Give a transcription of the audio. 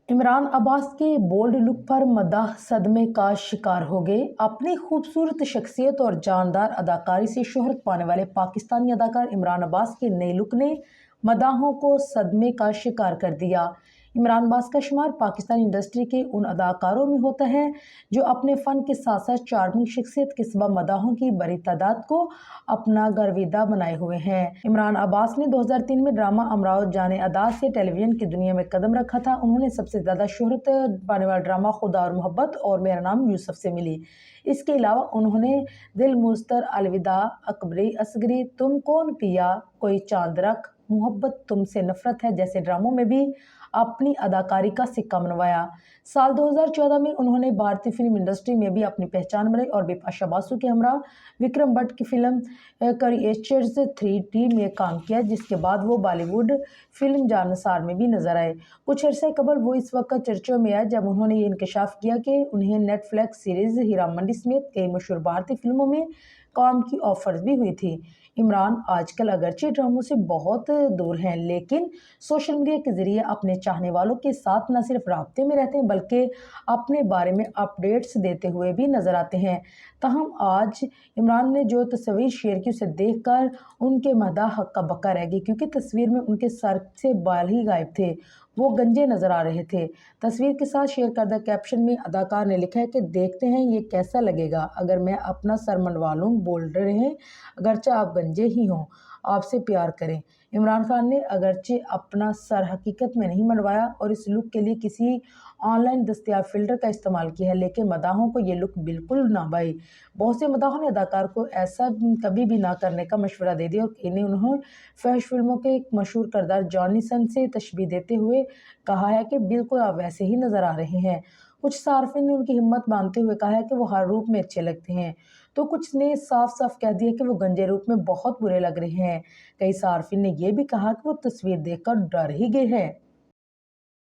इमरान अब्बास के bold look पर मद्दाह सदमे का शिकार हो गए। अपनी खूबसूरत शख्सियत और जानदार अदाकारी से शोहरत पाने वाले पाकिस्तानी अदाकार इमरान अब्बास के नए लुक ने मद्दाहों को सदमे का शिकार कर दिया। इमरान अब्बास का शुमार पाकिस्तानी इंडस्ट्री के उन अदाकारों में होता है जो अपने फ़न के साथ साथ चार्मिंग शख्सियत के सबब मद्दाहों की बड़ी तादाद को अपना गर्विदा बनाए हुए हैं। इमरान अब्बास ने 2003 में ड्रामा अमराओ जाने अदा से टेलीविजन की दुनिया में कदम रखा था। उन्होंने सबसे ज़्यादा शोहरत पाने वाला ड्रामा खुदा और मोहब्बत और मेरा नाम यूसुफ से मिली। इसके अलावा उन्होंने दिल मुस्तर, अलविदा, अकबरी असगरी, तुम कौन पिया, कोई चांद रख, मोहब्बत तुमसे नफरत है जैसे ड्रामों में भी अपनी अदाकारी का सिक्का मनवाया। साल 2014 में उन्होंने भारतीय फिल्म इंडस्ट्री में भी अपनी पहचान बनाई और बिपाशा बासु के हमरा विक्रम भट्ट की फिल्म क्रिएचर्स 3D में काम किया, जिसके बाद वो बॉलीवुड फिल्म जानसार में भी नजर आए। कुछ अरसे कबल वो इस वक्त चर्चों में आए जब उन्होंने ये इंकशाफ किया कि उन्हें नेटफ्लिक्स सीरीज हीरा मंडी समेत कई मशहूर भारतीय फिल्मों में काम की ऑफर्स भी हुई थी। इमरान आजकल अगरचे ड्रामों से बहुत दूर हैं, लेकिन सोशल मीडिया के जरिए अपने चाहने वालों के साथ न सिर्फ राब्ते में रहते हैं बल्कि अपने बारे में अपडेट्स देते हुए भी नजर आते हैं। ताहम आज इमरान ने जो तस्वीर शेयर की उसे देखकर उनके मदाह हक्का बक्का रह गई, क्योंकि तस्वीर में उनके सर से बाल ही गायब थे, वो गंजे नजर आ रहे थे। तस्वीर के साथ शेयर करदा कैप्शन में अदाकार ने लिखा है कि देखते हैं ये कैसा लगेगा अगर मैं अपना सर मनवा लूं। बोल रहे हैं अगरचे आप गंजे ही हों, आपसे प्यार करें। इमरान खान ने अगरचे अपना सर हकीकत में नहीं मनवाया और इस लुक के लिए किसी ऑनलाइन दस्तयाब फिल्टर का इस्तेमाल किया है, लेकिन मदाहों को ये लुक बिल्कुल ना भाई। बहुत से मदाहों ने अदाकार को ऐसा कभी भी ना करने का मशवरा दे दिया और कई ने उन्होंने फैश फिल्मों के एक मशहूर किरदार जॉनी सन से तशबीह देते हुए कहा है कि बिल्कुल आप वैसे ही नजर आ रहे हैं। कुछ सार्फिन ने उनकी हिम्मत बांधते हुए कहा है कि वो हर रूप में अच्छे लगते हैं, तो कुछ ने साफ साफ कह दिया कि वो गंजे रूप में बहुत बुरे लग रहे हैं। कई सार्फिन ने यह भी कहा कि वो तस्वीर देखकर डर ही गए हैं।